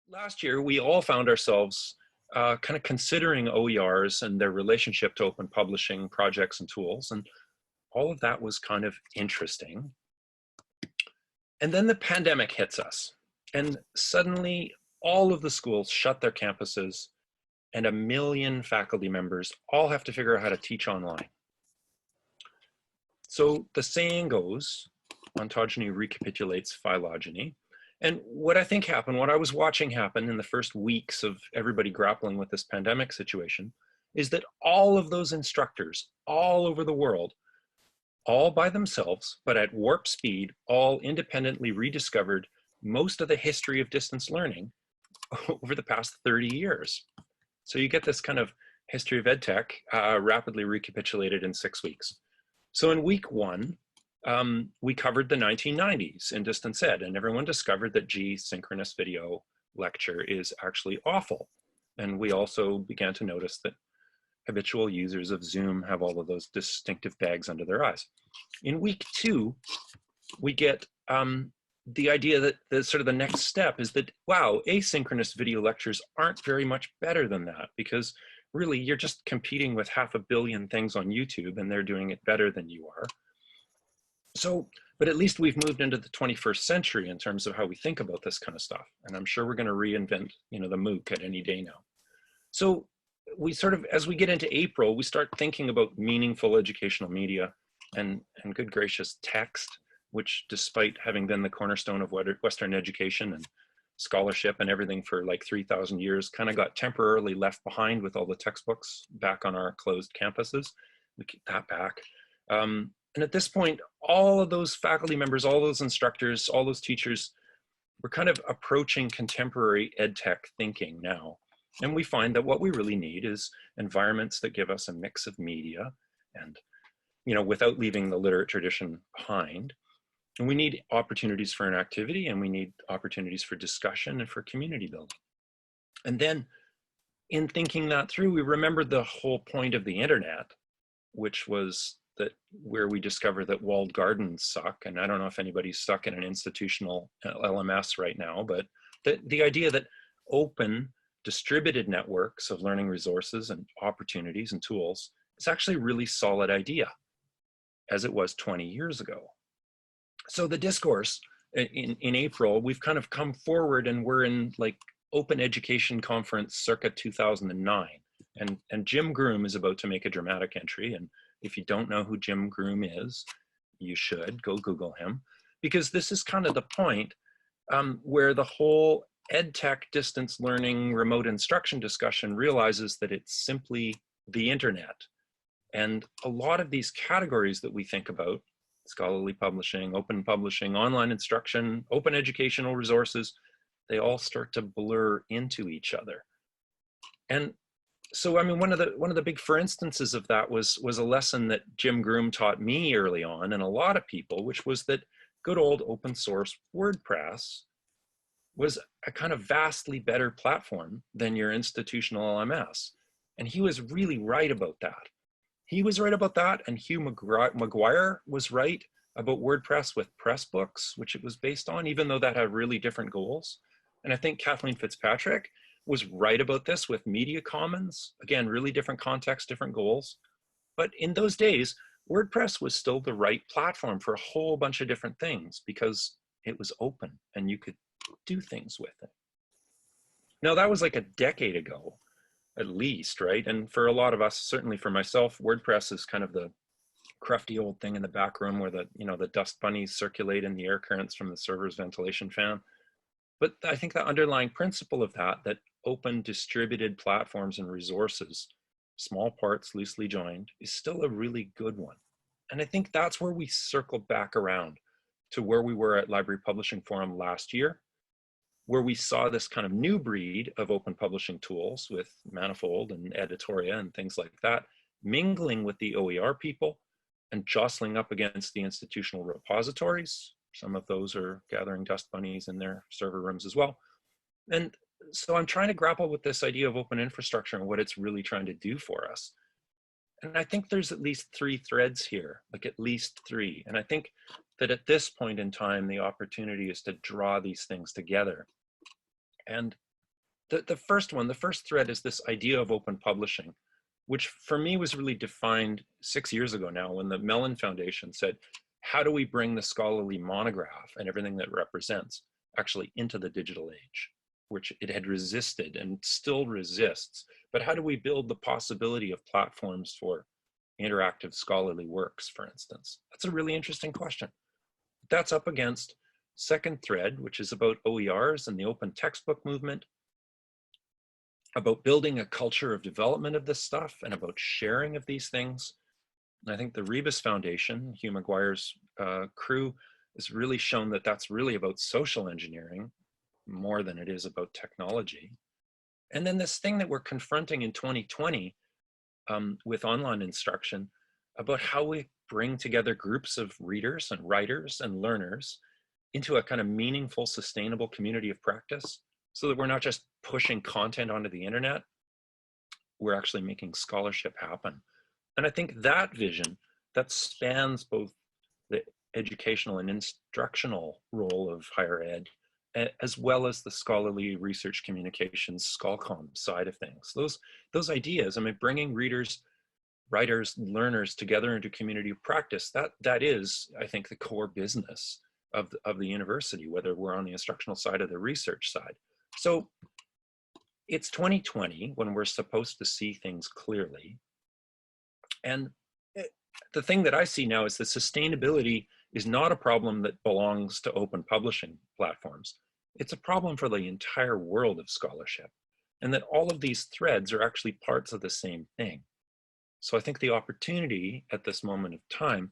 last year, we all found ourselves kind of considering OERs and their relationship to open publishing projects and tools. And all of that was kind of interesting. And then the pandemic hits us. And suddenly, all of the schools shut their campuses, and 1 million faculty members all have to figure out how to teach online. So the saying goes, ontogeny recapitulates phylogeny. And what I think happened, what I was watching happen in the first weeks of everybody grappling with this pandemic situation, is that all of those instructors all over the world, all by themselves, but at warp speed, all independently rediscovered most of the history of distance learning over the past 30 years. So you get this kind of history of EdTech rapidly recapitulated in 6 weeks. So in week 1, we covered the 1990s in distance ed, and everyone discovered that, gee, synchronous video lecture is actually awful. And we also began to notice that habitual users of Zoom have all of those distinctive bags under their eyes. In week 2, we get the idea that the sort of the next step is that, wow, asynchronous video lectures aren't very much better than that, because really you're just competing with 500 million things on YouTube and they're doing it better than you are. So, but at least we've moved into the 21st century in terms of how we think about this kind of stuff. And I'm sure we're going to reinvent, the MOOC at any day now. So we sort of, as we get into April, we start thinking about meaningful educational media and good gracious text, which despite having been the cornerstone of Western education and scholarship and everything for like 3,000 years, kind of got temporarily left behind with all the textbooks back on our closed campuses. We keep that back. And at this point, all of those faculty members, all those instructors, all those teachers, we're kind of approaching contemporary EdTech thinking now. And we find that what we really need is environments that give us a mix of media and, without leaving the literate tradition behind. And we need opportunities for interactivity, and we need opportunities for discussion and for community building. And then in thinking that through, we remembered the whole point of the internet, which was that where we discover that walled gardens suck. And I don't know if anybody's stuck in an institutional LMS right now, but the idea that open, distributed networks of learning resources and opportunities and tools is actually a really solid idea, as it was 20 years ago. So the discourse in April, we've kind of come forward, and we're in like Open Education Conference circa 2009. And Jim Groom is about to make a dramatic entry. And if you don't know who Jim Groom is, you should go Google him, because this is kind of the point where the whole EdTech distance learning remote instruction discussion realizes that it's simply the internet. And a lot of these categories that we think about, scholarly publishing, open publishing, online instruction, open educational resources, they all start to blur into each other. And so, I mean, one of the big for instances of that was a lesson that Jim Groom taught me early on, and a lot of people, which was that good old open source WordPress was a kind of vastly better platform than your institutional LMS. And he was really right about that. He was right about that, and Hugh McGuire was right about WordPress with Pressbooks, which it was based on, even though that had really different goals. And I think Kathleen Fitzpatrick was right about this with Media Commons. Again, really different context, different goals. But in those days, WordPress was still the right platform for a whole bunch of different things because it was open and you could do things with it. Now, that was like a decade ago, at least, right? And for a lot of us, certainly for myself, WordPress is kind of the crufty old thing in the back room where the dust bunnies circulate in the air currents from the server's ventilation fan. But I think the underlying principle of that open distributed platforms and resources, small parts loosely joined, is still a really good one. And I think that's where we circle back around to where we were at Library Publishing Forum last year, where we saw this kind of new breed of open publishing tools with Manifold and Editoria and things like that, mingling with the OER people and jostling up against the institutional repositories. Some of those are gathering dust bunnies in their server rooms as well. And so I'm trying to grapple with this idea of open infrastructure and what it's really trying to do for us. And I think there's at least 3 threads here, like at least 3. And I think that at this point in time, the opportunity is to draw these things together. And The first one, the first thread is this idea of open publishing, which for me was really defined 6 years ago now when the Mellon Foundation said, how do we bring the scholarly monograph and everything that represents actually into the digital age, which it had resisted and still resists, but how do we build the possibility of platforms for interactive scholarly works, for instance? That's a really interesting question. That's up against second thread, which is about OERs and the open textbook movement, about building a culture of development of this stuff and about sharing of these things. And I think the Rebus Foundation, Hugh McGuire's crew, has really shown that that's really about social engineering more than it is about technology. And then this thing that we're confronting in 2020 with online instruction about how we bring together groups of readers and writers and learners into a kind of meaningful, sustainable community of practice, so that we're not just pushing content onto the internet, we're actually making scholarship happen. And I think that vision, that spans both the educational and instructional role of higher ed, as well as the scholarly research communications, ScholComm side of things. Those ideas, I mean, bringing readers, writers, learners together into community of practice, that is, I think, the core business of the university, whether we're on the instructional side or the research side. So it's 2020 when we're supposed to see things clearly. And the thing that I see now is that sustainability is not a problem that belongs to open publishing platforms. It's a problem for the entire world of scholarship, and that all of these threads are actually parts of the same thing. So I think the opportunity at this moment of time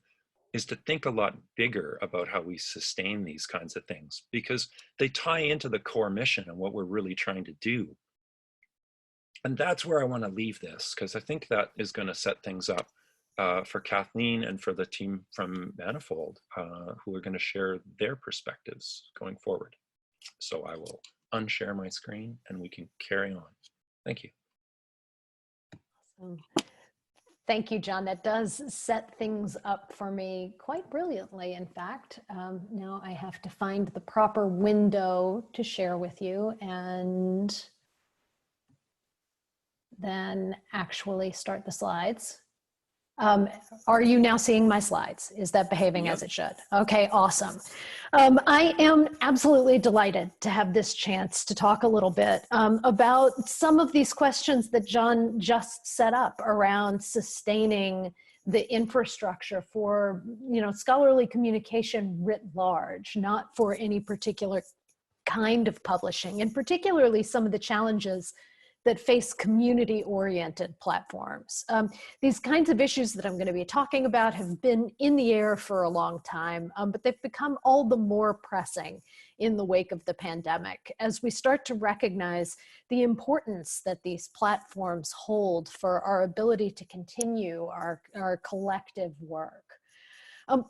is to think a lot bigger about how we sustain these kinds of things, because they tie into the core mission and what we're really trying to do. And that's where I want to leave this, because I think that is going to set things up for Kathleen and for the team from Manifold, who are going to share their perspectives going forward. So I will unshare my screen and we can carry on. Thank you. Awesome. Thank you, John. That does set things up for me quite brilliantly, in fact. Now I have to find the proper window to share with you and then actually start the slides. Are you now seeing my slides? Is that behaving as it should? Okay, awesome. I am absolutely delighted to have this chance to talk a little bit about some of these questions that John just set up around sustaining the infrastructure for, scholarly communication writ large, not for any particular kind of publishing, and particularly some of the challenges that face community-oriented platforms. These kinds of issues that I'm going to be talking about have been in the air for a long time, but they've become all the more pressing in the wake of the pandemic as we start to recognize the importance that these platforms hold for our ability to continue our collective work.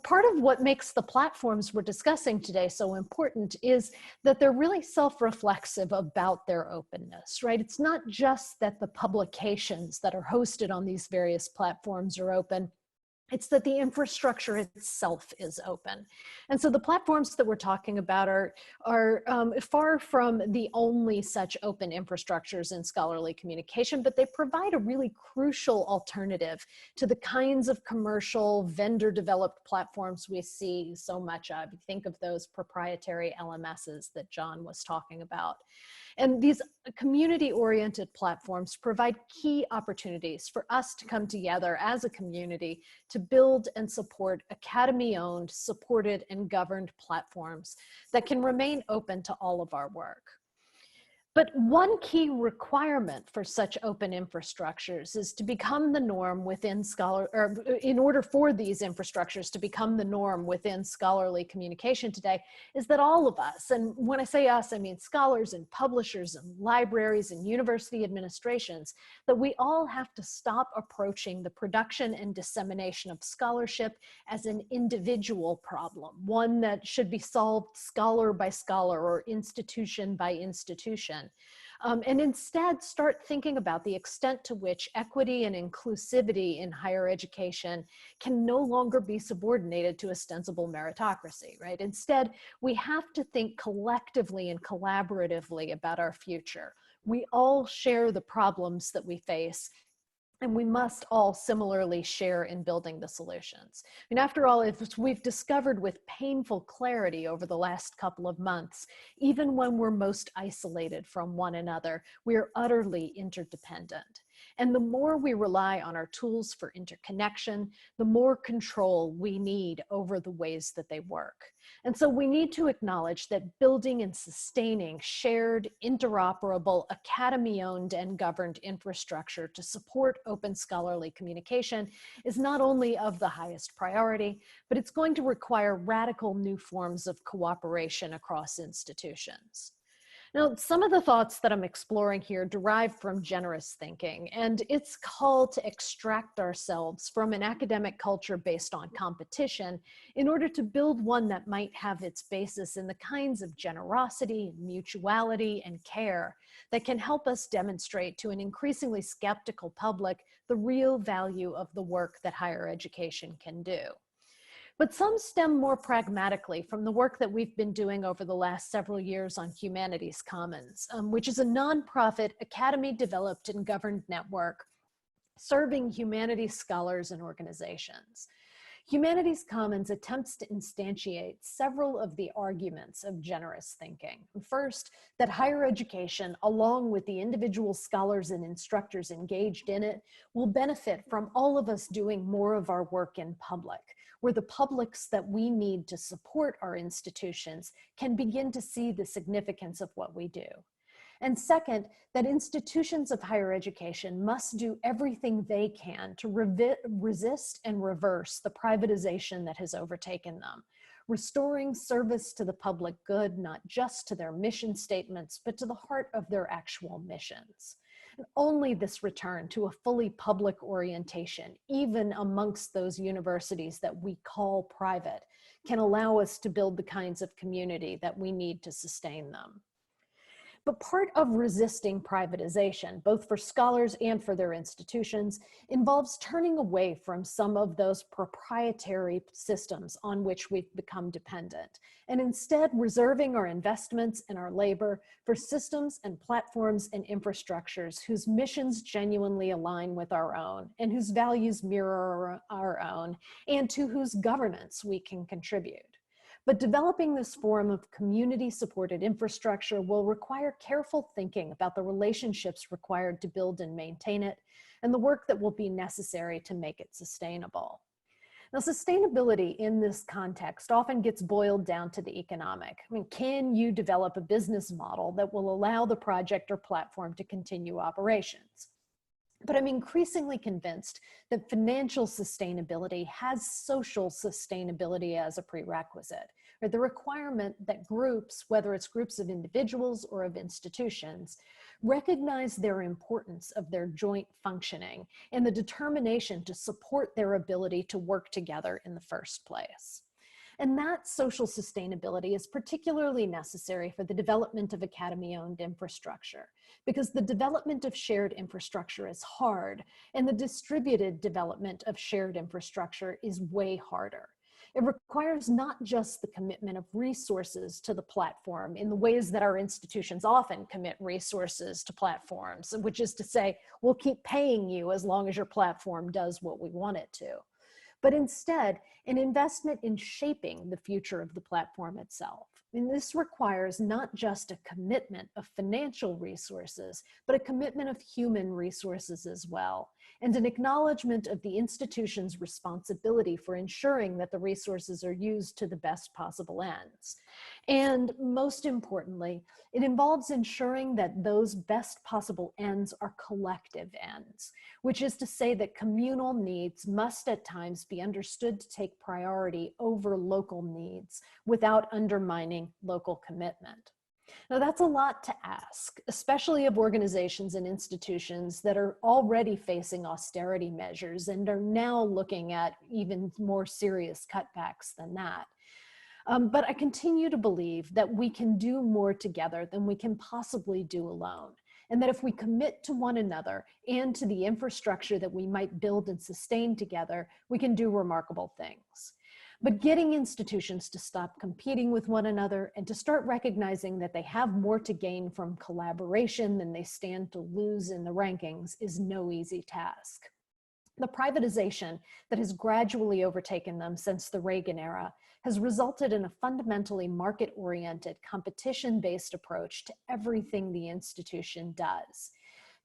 Part of what makes the platforms we're discussing today so important is that they're really self-reflexive about their openness, right? It's not just that the publications that are hosted on these various platforms are open, it's that the infrastructure itself is open. And so the platforms that we're talking about are far from the only such open infrastructures in scholarly communication, but they provide a really crucial alternative to the kinds of commercial vendor-developed platforms we see so much of. You think of those proprietary LMSs that John was talking about. And these community-oriented platforms provide key opportunities for us to come together as a community to build and support academy-owned, supported, and governed platforms that can remain open to all of our work. But one key requirement for such open infrastructures is to become the norm within in order for these infrastructures to become the norm within scholarly communication today, is that all of us, and when I say us, I mean scholars and publishers and libraries and university administrations, that we all have to stop approaching the production and dissemination of scholarship as an individual problem, one that should be solved scholar by scholar or institution by institution. And instead start thinking about the extent to which equity and inclusivity in higher education can no longer be subordinated to ostensible meritocracy, right? Instead, we have to think collectively and collaboratively about our future, We all share the problems that we face, and we must all similarly share in building the solutions. And after all, if we've discovered with painful clarity over the last couple of months, even when we're most isolated from one another, we are utterly interdependent. And the more we rely on our tools for interconnection, the more control we need over the ways that they work. And so we need to acknowledge that building and sustaining shared, interoperable, academy-owned and governed infrastructure to support open scholarly communication is not only of the highest priority, but it's going to require radical new forms of cooperation across institutions. Now, some of the thoughts that I'm exploring here derive from generous thinking and its call to extract ourselves from an academic culture based on competition in order to build one that might have its basis in the kinds of generosity, mutuality, and care that can help us demonstrate to an increasingly skeptical public the real value of the work that higher education can do. But some stem more pragmatically from the work that we've been doing over the last several years on Humanities Commons, which is a nonprofit, academy-developed and governed network serving humanities scholars and organizations. Humanities Commons attempts to instantiate several of the arguments of generous thinking. First, that higher education, along with the individual scholars and instructors engaged in it, will benefit from all of us doing more of our work in public, where the publics that we need to support our institutions can begin to see the significance of what we do. And second, that institutions of higher education must do everything they can to resist and reverse the privatization that has overtaken them, restoring service to the public good, not just to their mission statements, but to the heart of their actual missions. And only this return to a fully public orientation, even amongst those universities that we call private, can allow us to build the kinds of community that we need to sustain them. But part of resisting privatization, both for scholars and for their institutions, involves turning away from some of those proprietary systems on which we've become dependent, and instead reserving our investments and our labor for systems and platforms and infrastructures whose missions genuinely align with our own and whose values mirror our own, and to whose governance we can contribute. But developing this form of community-supported infrastructure will require careful thinking about the relationships required to build and maintain it, and the work that will be necessary to make it sustainable. Now, sustainability in this context often gets boiled down to the economic. I mean, can you develop a business model that will allow the project or platform to continue operations? But I'm increasingly convinced that financial sustainability has social sustainability as a prerequisite, or the requirement that groups, whether it's groups of individuals or of institutions, recognize their importance of their joint functioning and the determination to support their ability to work together in the first place. And that social sustainability is particularly necessary for the development of academy-owned infrastructure, because the development of shared infrastructure is hard, and the distributed development of shared infrastructure is way harder. It requires not just the commitment of resources to the platform in the ways that our institutions often commit resources to platforms, which is to say, we'll keep paying you as long as your platform does what we want it to, but instead an investment in shaping the future of the platform itself. And this requires not just a commitment of financial resources, but a commitment of human resources as well, and an acknowledgement of the institution's responsibility for ensuring that the resources are used to the best possible ends. And most importantly, it involves ensuring that those best possible ends are collective ends, which is to say that communal needs must at times be understood to take priority over local needs without undermining local commitment. Now, that's a lot to ask, especially of organizations and institutions that are already facing austerity measures and are now looking at even more serious cutbacks than that. But I continue to believe that we can do more together than we can possibly do alone, and that if we commit to one another and to the infrastructure that we might build and sustain together, we can do remarkable things. but getting institutions to stop competing with one another and to start recognizing that they have more to gain from collaboration than they stand to lose in the rankings is no easy task. The privatization that has gradually overtaken them since the Reagan era has resulted in a fundamentally market-oriented, competition-based approach to everything the institution does.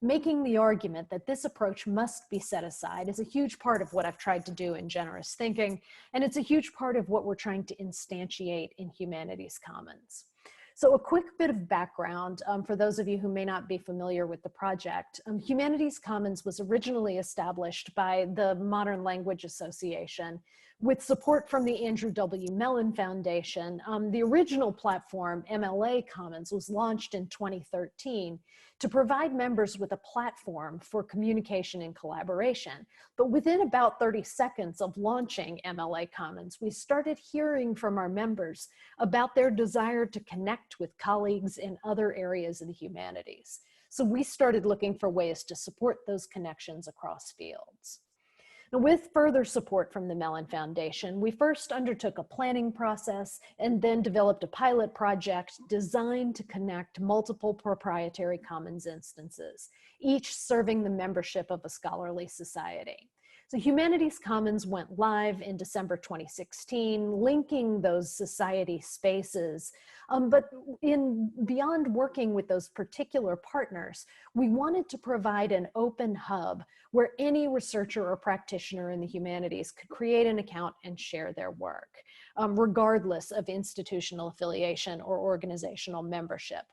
Making the argument that this approach must be set aside is a huge part of what I've tried to do in Generous Thinking, and it's a huge part of what we're trying to instantiate in Humanities Commons. So a quick bit of background for those of you who may not be familiar with the project. Humanities Commons was originally established by the Modern Language Association with support from the Andrew W. Mellon Foundation. The original platform, MLA Commons, was launched in 2013 to provide members with a platform for communication and collaboration. But within about 30 seconds of launching MLA Commons, we started hearing from our members about their desire to connect with colleagues in other areas of the humanities. So we started looking for ways to support those connections across fields. Now, with further support from the Mellon Foundation, we first undertook a planning process and then developed a pilot project designed to connect multiple proprietary commons instances, each serving the membership of a scholarly society. So Humanities Commons went live in December 2016, linking those society spaces. But beyond working with those particular partners, we wanted to provide an open hub where any researcher or practitioner in the humanities could create an account and share their work, regardless of institutional affiliation or organizational membership.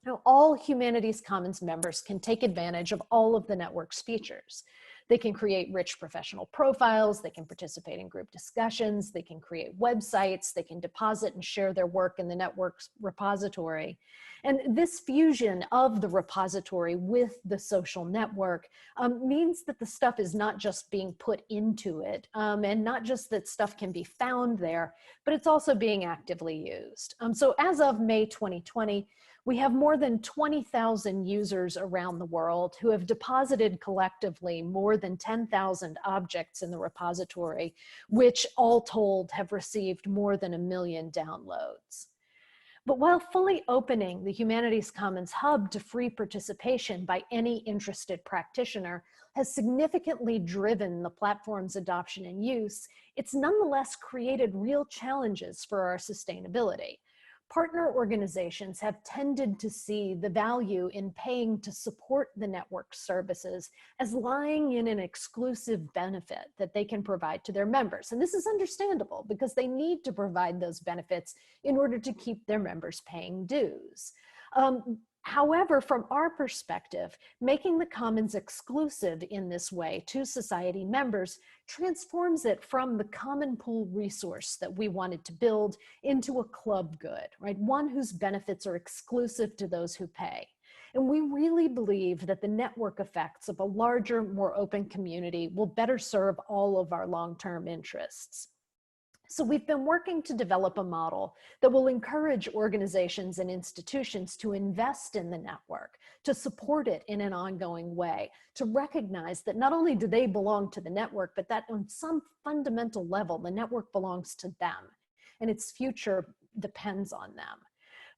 Now, all Humanities Commons members can take advantage of all of the network's features. They can create rich professional profiles, they can participate in group discussions, they can create websites, they can deposit and share their work in the network's repository. And this fusion of the repository with the social network means that the stuff is not just being put into it, and not just that stuff can be found there, but it's also being actively used. So as of May 2020, we have more than 20,000 users around the world who have deposited collectively more than 10,000 objects in the repository, which all told have received more than 1 million downloads. But while fully opening the Humanities Commons Hub to free participation by any interested practitioner has significantly driven the platform's adoption and use, it's nonetheless created real challenges for our sustainability. Partner organizations have tended to see the value in paying to support the network services as lying in an exclusive benefit that they can provide to their members. And this is understandable because they need to provide those benefits in order to keep their members paying dues. However, from our perspective, making the Commons exclusive in this way to society members transforms it from the common pool resource that we wanted to build into a club good, right? One whose benefits are exclusive to those who pay. And we really believe that the network effects of a larger, more open community will better serve all of our long-term interests. So we've been working to develop a model that will encourage organizations and institutions to invest in the network, to support it in an ongoing way, to recognize that not only do they belong to the network, but that on some fundamental level, the network belongs to them and its future depends on them.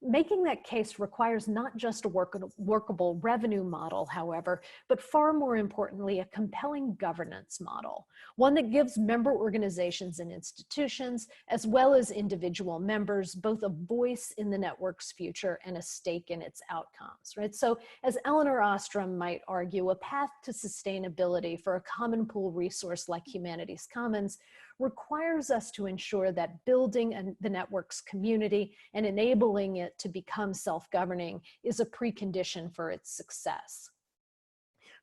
Making that case requires not just a workable revenue model, however, but far more importantly, a compelling governance model, one that gives member organizations and institutions, as well as individual members, both a voice in the network's future and a stake in its outcomes, right? So as Eleanor Ostrom might argue, a path to sustainability for a common pool resource like Humanities Commons requires us to ensure that building the network's community and enabling it to become self-governing is a precondition for its success.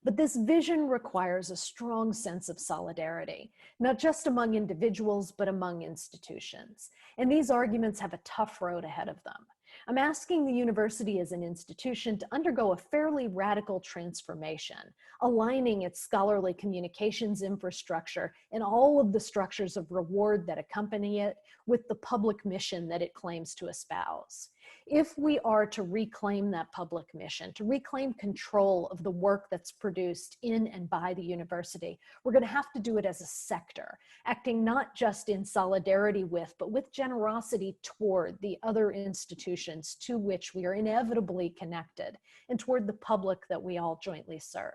But this vision requires a strong sense of solidarity, not just among individuals, but among institutions. And these arguments have a tough road ahead of them. I'm asking the university as an institution to undergo a fairly radical transformation, aligning its scholarly communications infrastructure and all of the structures of reward that accompany it with the public mission that it claims to espouse. If we are to reclaim that public mission, to reclaim control of the work that's produced in and by the university, we're going to have to do it as a sector, acting not just in solidarity with, but with generosity toward the other institutions to which we are inevitably connected, and toward the public that we all jointly serve.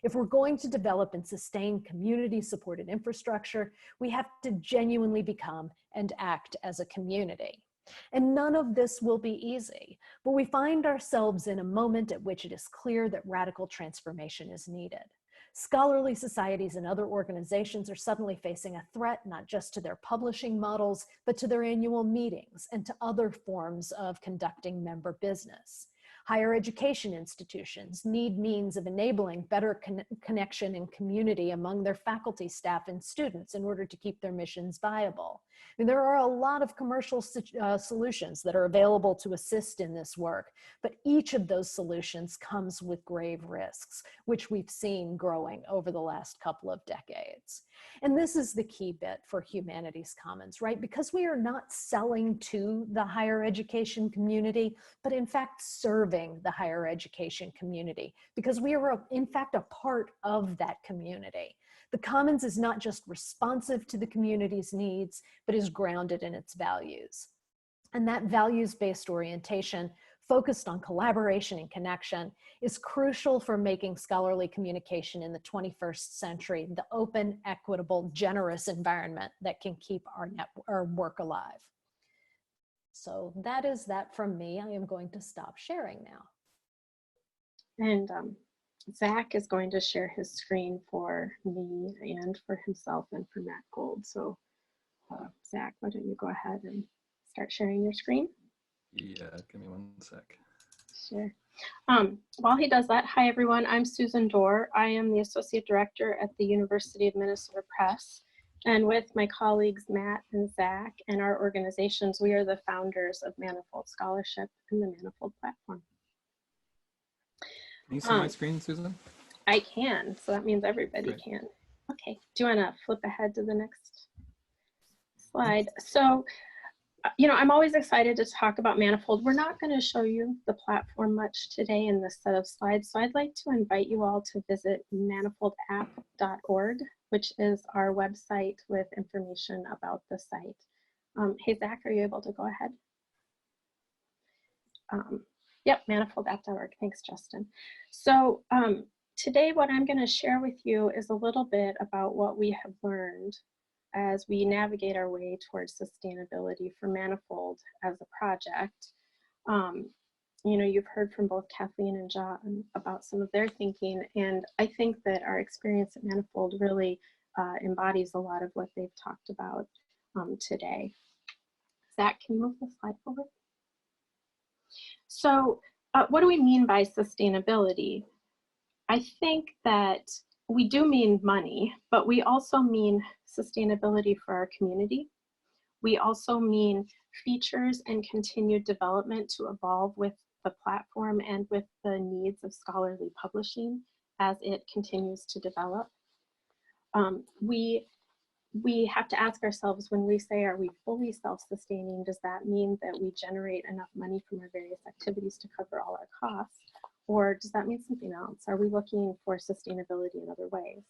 If we're going to develop and sustain community-supported infrastructure, we have to genuinely become and act as a community. And none of this will be easy, but we find ourselves in a moment at which it is clear that radical transformation is needed. Scholarly societies and other organizations are suddenly facing a threat not just to their publishing models, but to their annual meetings and to other forms of conducting member business. Higher education institutions need means of enabling better connection and community among their faculty, staff, and students in order to keep their missions viable. I mean, there are a lot of commercial solutions that are available to assist in this work, but each of those solutions comes with grave risks, which we've seen growing over the last couple of decades. And this is the key bit for Humanities Commons, right? Because we are not selling to the higher education community, but in fact serving the higher education community, because we are in fact a part of that community. The Commons is not just responsive to the community's needs, but is grounded in its values. And that values-based orientation, focused on collaboration and connection, is crucial for making scholarly communication in the 21st century the open, equitable, generous environment that can keep our work alive. So that is that from me. I am going to stop sharing now. And Zach is going to share his screen for me and for himself and for Matt Gold. So Zach, why don't you go ahead and start sharing your screen? Yeah, give me one sec. Sure. While he does that, hi everyone, I'm Susan Doerr. I am the Associate Director at the University of Minnesota Press. And with my colleagues Matt and Zach and our organizations, we are the founders of Manifold Scholarship and the Manifold Platform. Can you see my screen, Susan? I can, so that means everybody Great. can. Okay, do you want to flip ahead to the next slide? So, you know, I'm always excited to talk about Manifold. We're not going to show you the platform much today in this set of slides, so I'd like to invite you all to visit manifoldapp.org, which is our website with information about the site. Hey, Zach, are you able to go ahead? Yep, manifoldapp.org. Thanks, Justin. So today what I'm going to share with you is a little bit about what we have learned as we navigate our way towards sustainability for Manifold as a project. You know, you've heard from both Kathleen and John about some of their thinking, and I think that our experience at Manifold really embodies a lot of what they've talked about today. Zach, can you move the slide forward? So what do we mean by sustainability? I think that we do mean money, but we also mean sustainability for our community. We also mean features and continued development to evolve with the platform and with the needs of scholarly publishing as it continues to develop. We have to ask ourselves when we say, are we fully self-sustaining? Does that mean that we generate enough money from our various activities to cover all our costs? Or does that mean something else? Are we looking for sustainability in other ways?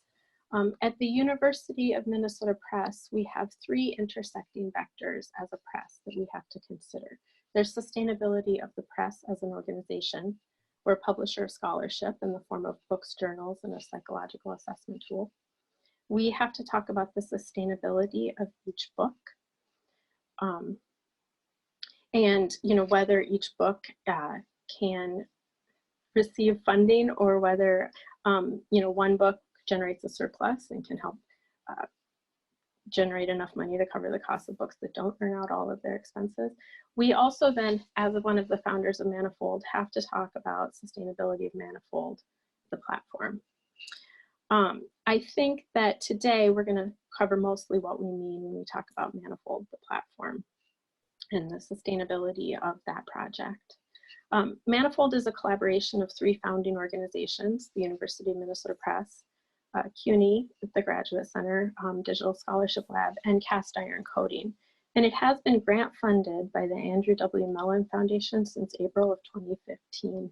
At the University of Minnesota Press, we have three intersecting vectors as a press that we have to consider. There's sustainability of the press as an organization. We're a publisher of scholarship in the form of books, journals, and a psychological assessment tool. We have to talk about the sustainability of each book. And you know, whether each book can receive funding or whether you know, one book generates a surplus and can help generate enough money to cover the cost of books that don't earn out all of their expenses. We also then, as one of the founders of Manifold, have to talk about sustainability of Manifold, the platform. I think that today we're going to cover mostly what we mean when we talk about Manifold, the platform, and the sustainability of that project. Manifold is a collaboration of three founding organizations: the University of Minnesota Press, CUNY, the Graduate Center, Digital Scholarship Lab, and Cast Iron Coding. And it has been grant funded by the Andrew W. Mellon Foundation since April of 2015.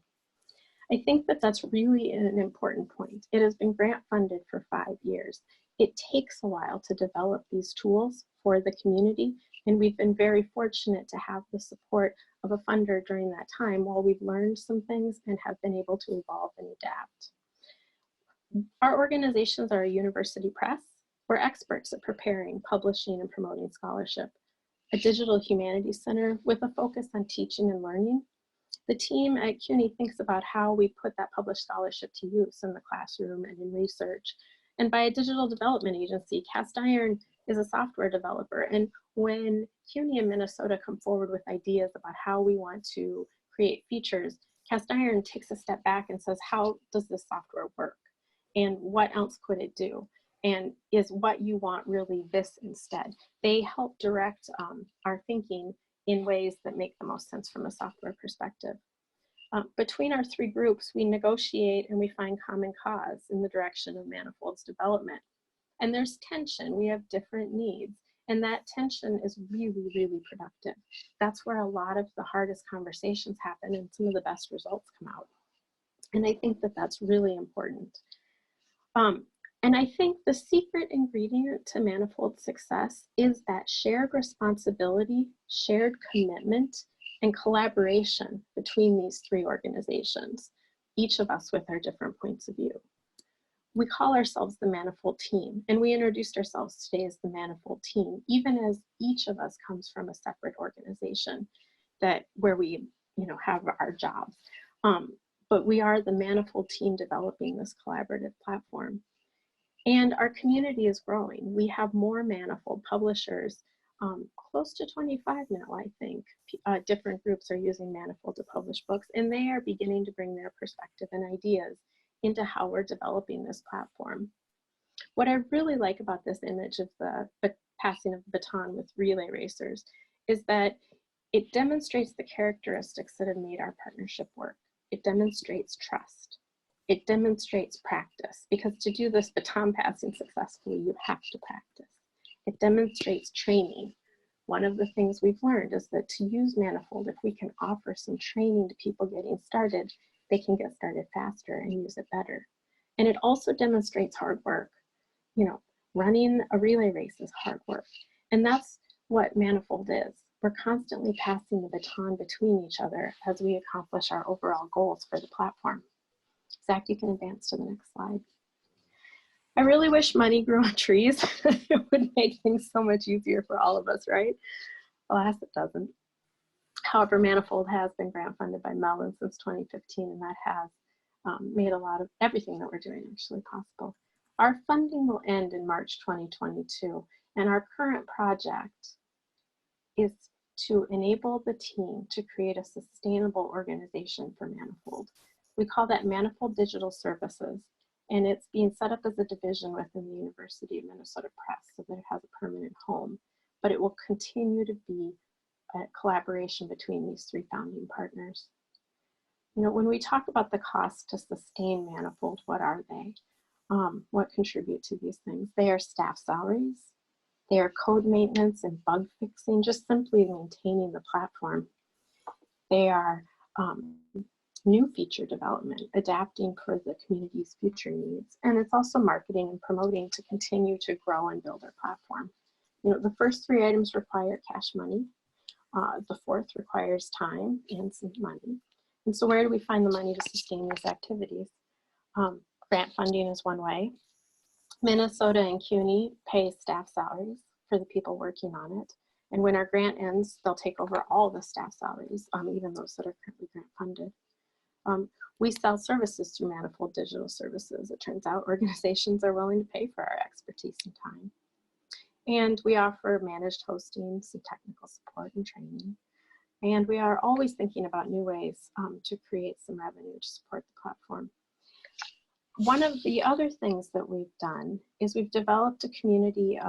I think that that's really an important point. It has been grant funded for 5 years. It takes a while to develop these tools for the community, and we've been very fortunate to have the support of a funder during that time while we've learned some things and have been able to evolve and adapt. Our organizations are a university press. We're experts at preparing, publishing, and promoting scholarship. A digital humanities center with a focus on teaching and learning. The team at CUNY thinks about how we put that published scholarship to use in the classroom and in research. And by a digital development agency, Cast Iron is a software developer. And when CUNY and Minnesota come forward with ideas about how we want to create features, Cast Iron takes a step back and says, how does this software work? And what else could it do? And is what you want really this instead? They help direct our thinking in ways that make the most sense from a software perspective. Between our 3 groups, we negotiate and we find common cause in the direction of Manifold's development. And there's tension, we have different needs, and that tension is really, really productive. That's where a lot of the hardest conversations happen and some of the best results come out. And I think that that's really important. And I think the secret ingredient to Manifold success is that shared responsibility, shared commitment, and collaboration between these 3 organizations, each of us with our different points of view. We call ourselves the Manifold team, and we introduced ourselves today as the Manifold team, even as each of us comes from a separate organization where we have our jobs. But we are the Manifold team developing this collaborative platform. And our community is growing. We have more Manifold publishers, close to 25 now, I think. Different groups are using Manifold to publish books, and they are beginning to bring their perspective and ideas into how we're developing this platform. What I really like about this image of the passing of the baton with relay racers is that it demonstrates the characteristics that have made our partnership work. It demonstrates trust. It demonstrates practice, because to do this baton passing successfully, you have to practice. It demonstrates training. One of the things we've learned is that to use Manifold, if we can offer some training to people getting started, they can get started faster and use it better. And it also demonstrates hard work. Running a relay race is hard work. And that's what Manifold is. We're constantly passing the baton between each other as we accomplish our overall goals for the platform. Zach, you can advance to the next slide. I really wish money grew on trees. It would make things so much easier for all of us, right? Alas, it doesn't. However, Manifold has been grant funded by Mellon since 2015, and that has made a lot of everything that we're doing actually possible. Our funding will end in March 2022, and our current project is to enable the team to create a sustainable organization for Manifold. We call that Manifold Digital Services, and it's being set up as a division within the University of Minnesota Press, so that it has a permanent home, but it will continue to be a collaboration between these 3 founding partners. When we talk about the cost to sustain Manifold, what are they? What contribute to these things? They are staff salaries, they are code maintenance and bug fixing, just simply maintaining the platform. They are new feature development, adapting for the community's future needs. And it's also marketing and promoting to continue to grow and build our platform. The first 3 items require cash money. The 4th requires time and some money. And so where do we find the money to sustain these activities? Grant funding is one way. Minnesota and CUNY pay staff salaries for the people working on it. And when our grant ends, they'll take over all the staff salaries, even those that are currently grant funded. We sell services through Manifold Digital Services. It turns out organizations are willing to pay for our expertise and time. And we offer managed hosting, some technical support and training. And we are always thinking about new ways to create some revenue to support the platform. One of the other things that we've done is we've developed a community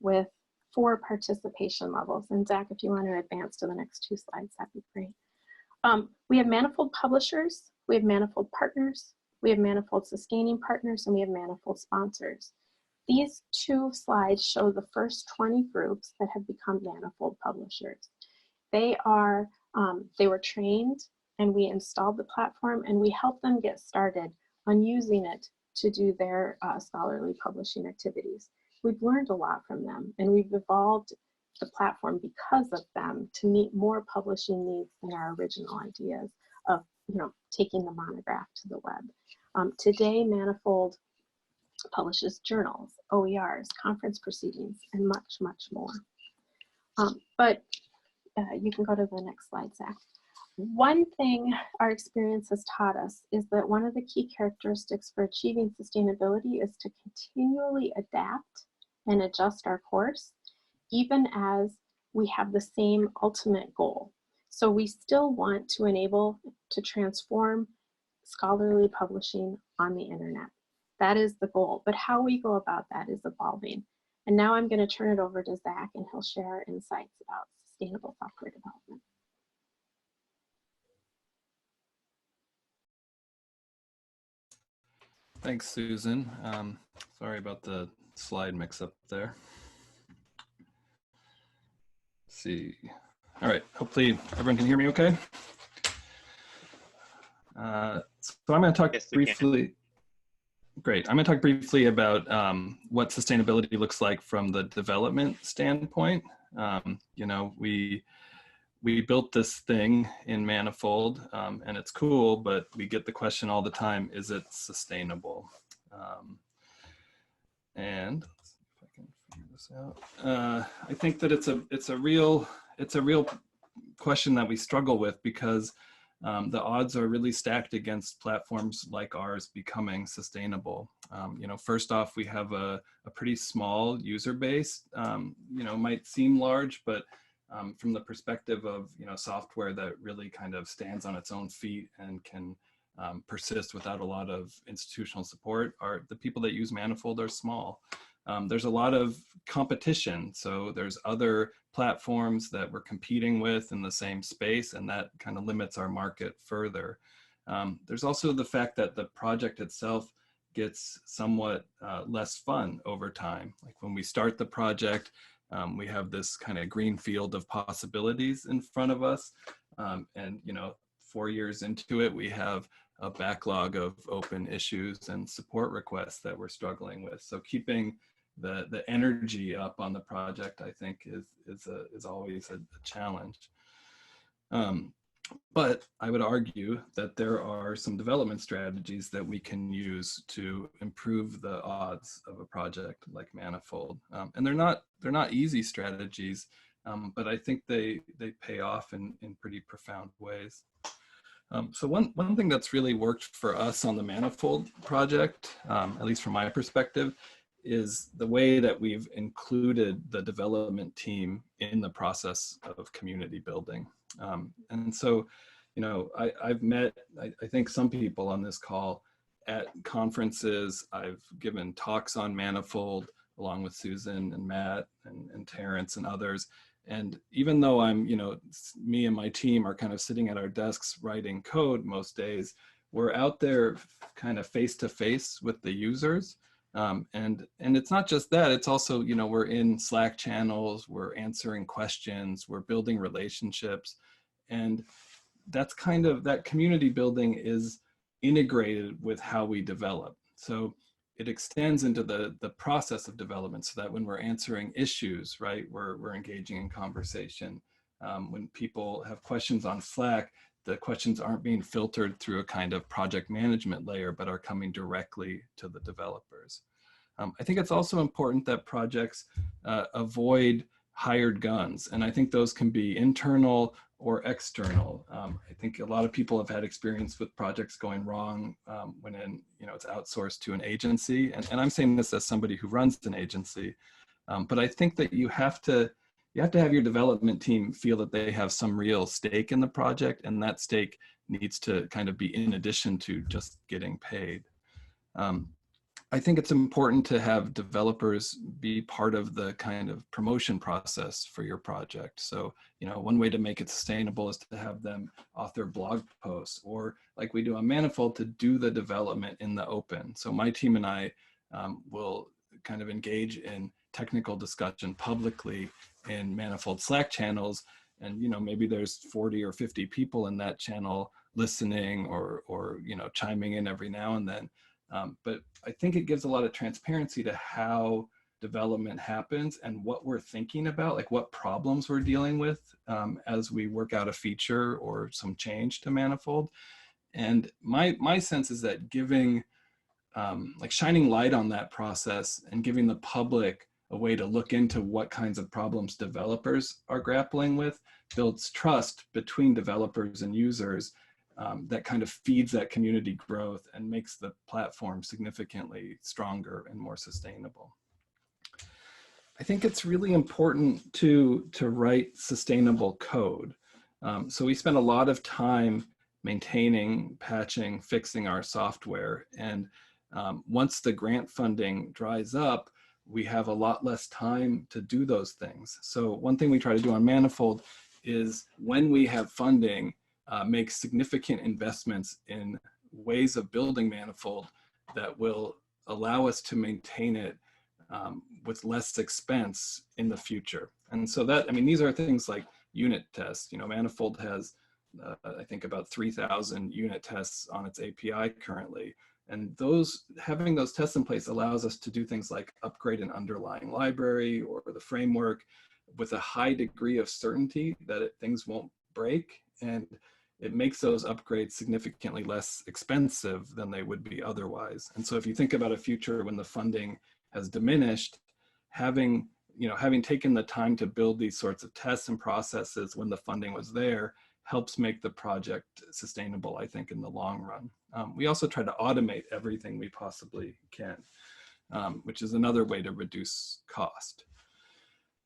with 4 participation levels. And Zach, if you want to advance to the next 2 slides, that'd be great. We have Manifold Publishers, we have Manifold Partners, we have Manifold Sustaining Partners, and we have Manifold Sponsors. These two slides show the first 20 groups that have become Manifold publishers. They were trained, and we installed the platform, and we helped them get started on using it to do their scholarly publishing activities. We've learned a lot from them, and we've evolved the platform because of them to meet more publishing needs than our original ideas of, taking the monograph to the web. Today, Manifold publishes journals, OERs, conference proceedings, and much, much more. But you can go to the next slide, Zach. One thing our experience has taught us is that one of the key characteristics for achieving sustainability is to continually adapt and adjust our course, even as we have the same ultimate goal. So we still want to enable to transform scholarly publishing on the internet. That is the goal, but how we go about that is evolving. And now I'm going to turn it over to Zach, and he'll share our insights about sustainable software development. Thanks, Susan. Sorry about the slide mix-up there. Let's see. All right, hopefully everyone can hear me okay. So I'm going to talk briefly. Great. I'm going to talk briefly about what sustainability looks like from the development standpoint. We built this thing in Manifold, and it's cool, but we get the question all the time: is it sustainable? And let's see if I can figure this out. I think that it's a real question that we struggle with, because the odds are really stacked against platforms like ours becoming sustainable. First off, we have a pretty small user base. Might seem large, but from the perspective of software that really kind of stands on its own feet and can persist without a lot of institutional support, the people that use Manifold are small. There's a lot of competition, so there's other platforms that we're competing with in the same space, and that kind of limits our market further. There's also the fact that the project itself gets somewhat less fun over time. Like when we start the project, we have this kind of green field of possibilities in front of us, and 4 years into it, we have a backlog of open issues and support requests that we're struggling with. So keeping the energy up on the project, I think, is always a challenge. But I would argue that there are some development strategies that we can use to improve the odds of a project like Manifold. And they're not easy strategies, but I think they pay off in pretty profound ways. So one thing that's really worked for us on the Manifold project, at least from my perspective, is the way that we've included the development team in the process of community building. And so, I've met, I think, some people on this call at conferences. I've given talks on Manifold along with Susan and Matt and Terrence and others. And even though me and my team are kind of sitting at our desks writing code most days, we're out there kind of face to face with the users. And it's not just that, it's also, we're in Slack channels, we're answering questions, we're building relationships. And that's kind of, that community building is integrated with how we develop. So it extends into the process of development, so that when we're answering issues, right, we're engaging in conversation. When people have questions on Slack, the questions aren't being filtered through a kind of project management layer, but are coming directly to the developers. I think it's also important that projects avoid hired guns, and I think those can be internal or external. I think a lot of people have had experience with projects going wrong when it's outsourced to an agency, and I'm saying this as somebody who runs an agency, but I think that you have to have your development team feel that they have some real stake in the project, and that stake needs to kind of be in addition to just getting paid. I think it's important to have developers be part of the kind of promotion process for your project. So, one way to make it sustainable is to have them author blog posts, or like we do on Manifold, to do the development in the open. So my team and I will kind of engage in technical discussion publicly in Manifold Slack channels. And, you know, maybe there's 40 or 50 people in that channel listening or you know, chiming in every now and then. But I think it gives a lot of transparency to how development happens and what we're thinking about, like what problems we're dealing with as we work out a feature or some change to Manifold. And my sense is that giving, like shining light on that process and giving the public a way to look into what kinds of problems developers are grappling with builds trust between developers and users that kind of feeds that community growth and makes the platform significantly stronger and more sustainable. I think it's really important to write sustainable code. So we spend a lot of time maintaining, patching, fixing our software. And once the grant funding dries up, we have a lot less time to do those things. So one thing we try to do on Manifold is when we have funding, make significant investments in ways of building Manifold that will allow us to maintain it with less expense in the future. And so that, I mean, these are things like unit tests. You know, Manifold has, I think about 3,000 unit tests on its API currently. And having those tests in place allows us to do things like upgrade an underlying library or the framework with a high degree of certainty that things won't break. And it makes those upgrades significantly less expensive than they would be otherwise. And so if you think about a future when the funding has diminished, having taken the time to build these sorts of tests and processes when the funding was there helps make the project sustainable, I think, in the long run. We also try to automate everything we possibly can, which is another way to reduce cost.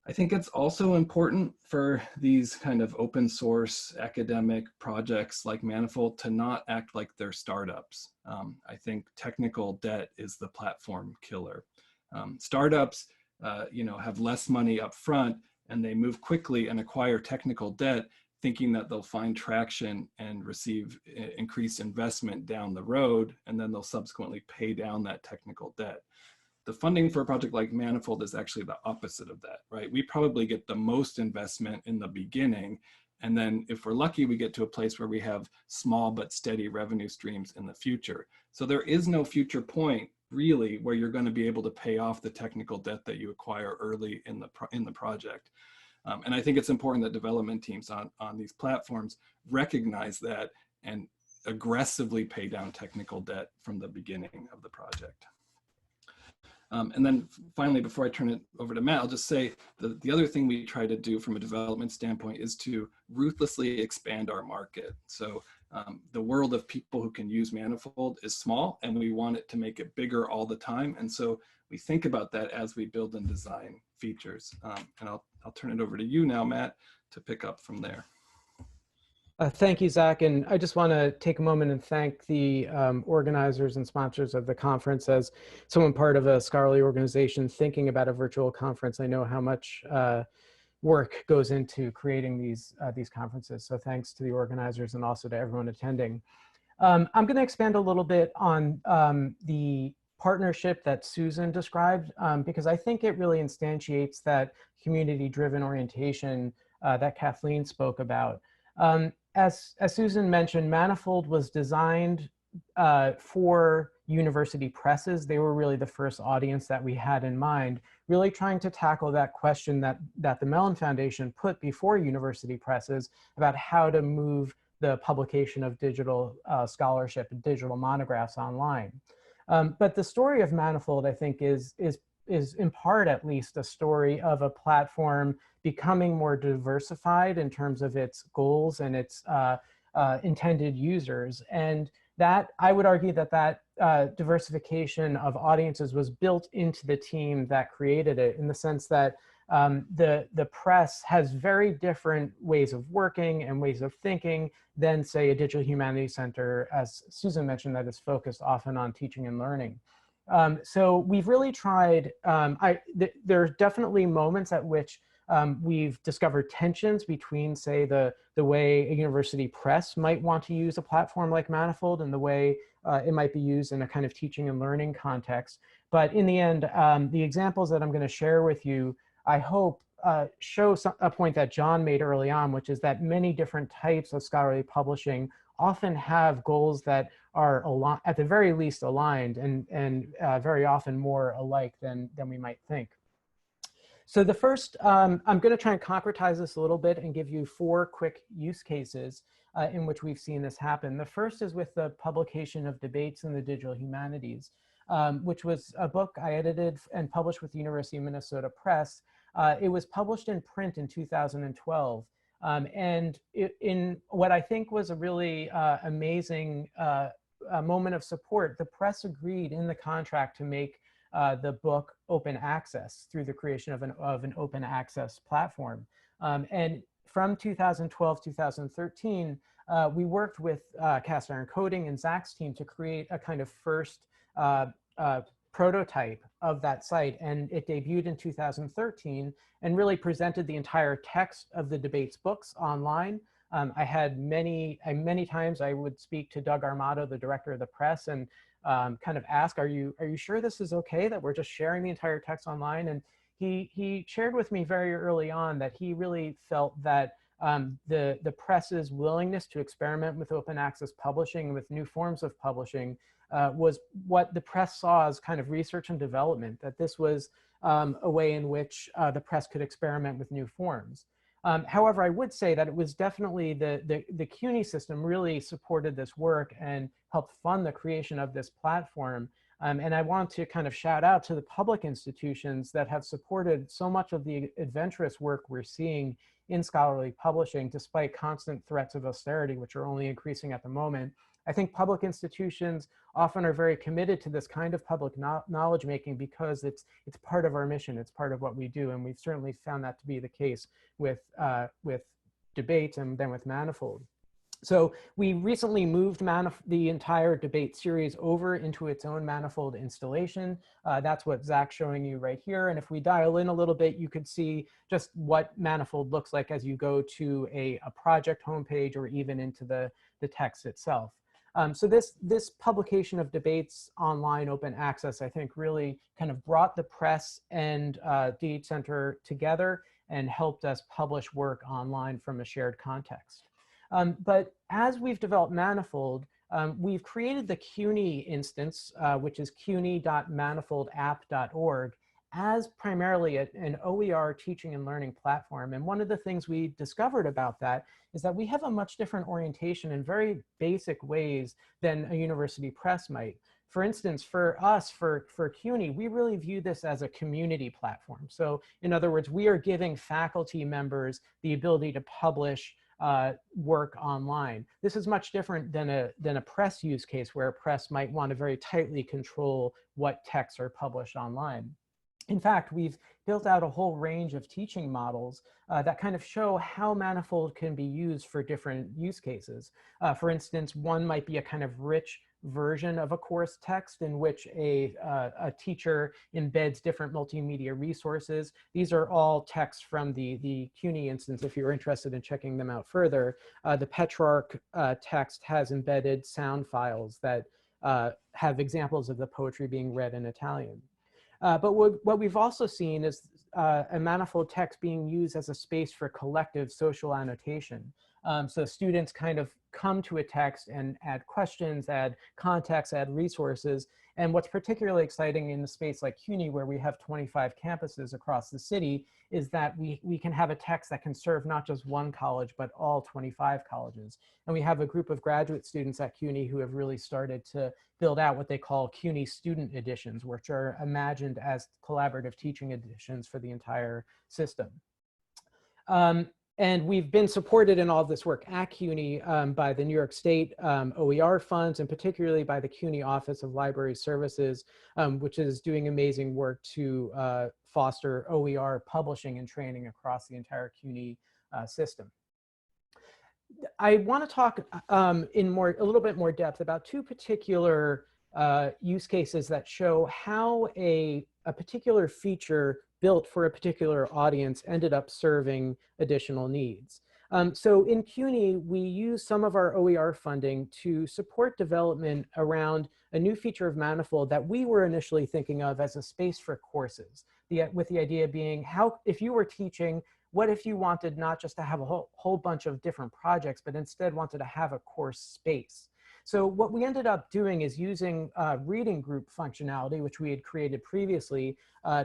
I think it's also important for these kind of open source academic projects like Manifold to not act like they're startups. I think technical debt is the platform killer. Startups, have less money up front and they move quickly and acquire technical debt thinking that they'll find traction and receive increased investment down the road, and then they'll subsequently pay down that technical debt. The funding for a project like Manifold is actually the opposite of that, right? We probably get the most investment in the beginning, and then if we're lucky, we get to a place where we have small but steady revenue streams in the future. So there is no future point really where you're going to be able to pay off the technical debt that you acquire early in the project. And I think it's important that development teams on these platforms recognize that and aggressively pay down technical debt from the beginning of the project. And then finally, before I turn it over to Matt, I'll just say the other thing we try to do from a development standpoint is to ruthlessly expand our market. So the world of people who can use Manifold is small, and we want it to make it bigger all the time. And so we think about that as we build and design features. And I'll turn it over to you now, Matt, to pick up from there. Thank you, Zach. And I just want to take a moment and thank the organizers and sponsors of the conference. As someone part of a scholarly organization thinking about a virtual conference, I know how much work goes into creating these conferences. So thanks to the organizers and also to everyone attending. I'm going to expand a little bit on the partnership that Susan described, because I think it really instantiates that community-driven orientation that Kathleen spoke about. As Susan mentioned, Manifold was designed for university presses. They were really the first audience that we had in mind, really trying to tackle that question that the Mellon Foundation put before university presses about how to move the publication of digital scholarship and digital monographs online. But the story of Manifold, I think, is in part at least a story of a platform becoming more diversified in terms of its goals and its intended users. And that, I would argue that diversification of audiences was built into the team that created it, in the sense that the press has very different ways of working and ways of thinking than, say, a digital humanities center, as Susan mentioned, that is focused often on teaching and learning. So we've really tried, there are definitely moments at which We've discovered tensions between, say, the way a university press might want to use a platform like Manifold and the way it might be used in a kind of teaching and learning context. But in the end, the examples that I'm going to share with you, I hope, show a point that John made early on, which is that many different types of scholarly publishing often have goals that are at the very least aligned and very often more alike than we might think. So the first, I'm going to try and concretize this a little bit and give you 4 quick use cases in which we've seen this happen. The first is with the publication of Debates in the Digital Humanities, which was a book I edited and published with the University of Minnesota Press. It was published in print in 2012. And in what I think was a really amazing moment of support, the press agreed in the contract to make the book open access through the creation of an open access platform. And from 2012, 2013, we worked with Cast Iron Coding and Zach's team to create a kind of first prototype of that site. And it debuted in 2013 and really presented the entire text of the debates books online. I had many times I would speak to Doug Armato, the director of the press, and kind of ask, are you sure this is okay that we're just sharing the entire text online? And he shared with me very early on that he really felt that the press's willingness to experiment with open access publishing, with new forms of publishing, was what the press saw as kind of research and development, that this was a way in which the press could experiment with new forms. However, I would say that it was definitely the CUNY system really supported this work and helped fund the creation of this platform. And I want to kind of shout out to the public institutions that have supported so much of the adventurous work we're seeing in scholarly publishing, despite constant threats of austerity, which are only increasing at the moment. I think public institutions often are very committed to this kind of public knowledge making because it's part of our mission, it's part of what we do, and we've certainly found that to be the case with Debate and then with Manifold. So we recently moved the entire debate series over into its own Manifold installation. That's what Zach's showing you right here. And if we dial in a little bit, you could see just what Manifold looks like as you go to a project homepage or even into the text itself. So this publication of debates online open access, I think, really kind of brought the press and DH Center together and helped us publish work online from a shared context. But as we've developed Manifold, we've created the CUNY instance, which is cuny.manifoldapp.org, as primarily an OER teaching and learning platform. And one of the things we discovered about that is that we have a much different orientation in very basic ways than a university press might. For instance, for us, for CUNY, we really view this as a community platform. So in other words, we are giving faculty members the ability to publish work online. This is much different than a press use case where a press might want to very tightly control what texts are published online. In fact, we've built out a whole range of teaching models that kind of show how Manifold can be used for different use cases. For instance, one might be a kind of rich version of a course text in which a teacher embeds different multimedia resources. These are all texts from the CUNY instance if you're interested in checking them out further. The Petrarch text has embedded sound files that have examples of the poetry being read in Italian. But what we've also seen is a Manifold text being used as a space for collective social annotation. So students kind of come to a text and add questions, add context, add resources. And what's particularly exciting in a space like CUNY, where we have 25 campuses across the city, is that we can have a text that can serve not just one college, but all 25 colleges. And we have a group of graduate students at CUNY who have really started to build out what they call CUNY student editions, which are imagined as collaborative teaching editions for the entire system. And we've been supported in all this work at CUNY by the New York State OER funds, and particularly by the CUNY Office of Library Services, which is doing amazing work to foster OER publishing and training across the entire CUNY system. I want to talk in a little bit more depth about two particular use cases that show how a particular feature built for a particular audience ended up serving additional needs. So in CUNY, we use some of our OER funding to support development around a new feature of Manifold that we were initially thinking of as a space for courses. With the idea being, how, if you were teaching, what if you wanted not just to have a whole bunch of different projects, but instead wanted to have a course space? So what we ended up doing is using reading group functionality, which we had created previously,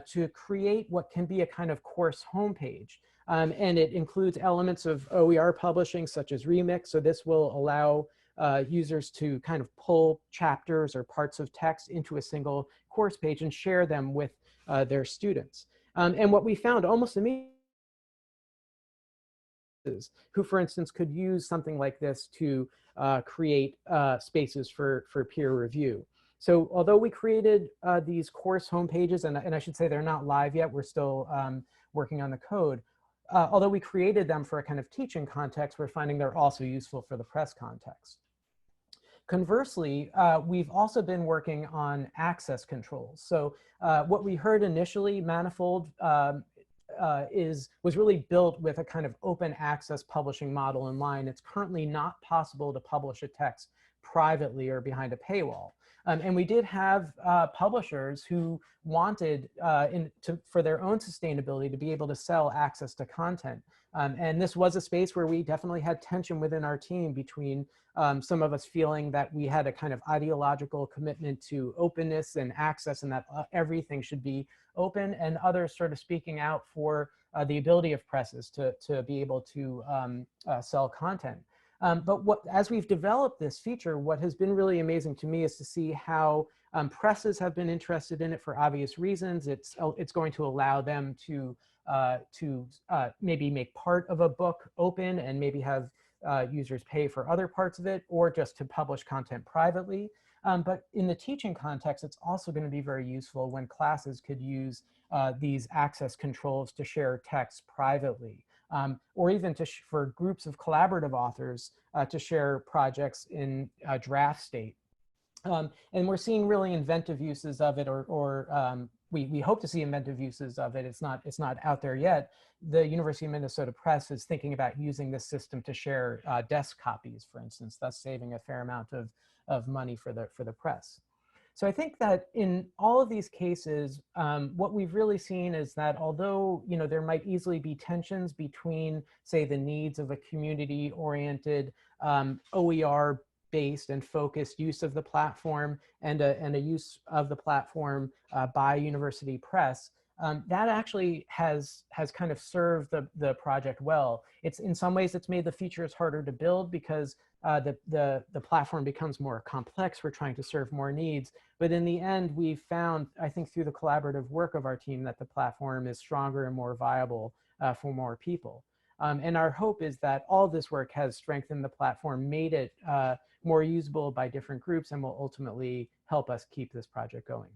to create what can be a kind of course homepage. And it includes elements of OER publishing, such as Remix. So this will allow users to kind of pull chapters or parts of text into a single course page and share them with their students. And what we found almost immediately, who, for instance, could use something like this to create spaces for peer review. So although we created these course homepages, and I should say they're not live yet, we're still working on the code. Although we created them for a kind of teaching context, we're finding they're also useful for the press context. Conversely, we've also been working on access controls. So what we heard initially, Manifold was really built with a kind of open access publishing model in mind. It's currently not possible to publish a text privately or behind a paywall. And we did have publishers who wanted, for their own sustainability, to be able to sell access to content. And this was a space where we definitely had tension within our team between some of us feeling that we had a kind of ideological commitment to openness and access, and that everything should be open, and others sort of speaking out for the ability of presses to be able to sell content. But as we've developed this feature, what has been really amazing to me is to see how presses have been interested in it for obvious reasons. It's going to allow them to maybe make part of a book open and maybe have users pay for other parts of it, or just to publish content privately. But in the teaching context, it's also going to be very useful when classes could use these access controls to share text privately. Or even for groups of collaborative authors to share projects in draft state. And we're seeing really inventive uses of it, or we hope to see inventive uses of it. It's not out there yet. The University of Minnesota Press is thinking about using this system to share desk copies, for instance, thus saving a fair amount of money for the press. So I think that in all of these cases, what we've really seen is that although there might easily be tensions between, say, the needs of a community-oriented, OER-based and focused use of the platform and a use of the platform by university press, that actually has kind of served the project well. In some ways, it's made the features harder to build because the platform becomes more complex. We're trying to serve more needs. But in the end, we've found, I think through the collaborative work of our team, that the platform is stronger and more viable for more people. And our hope is that all this work has strengthened the platform, made it more usable by different groups, and will ultimately help us keep this project going.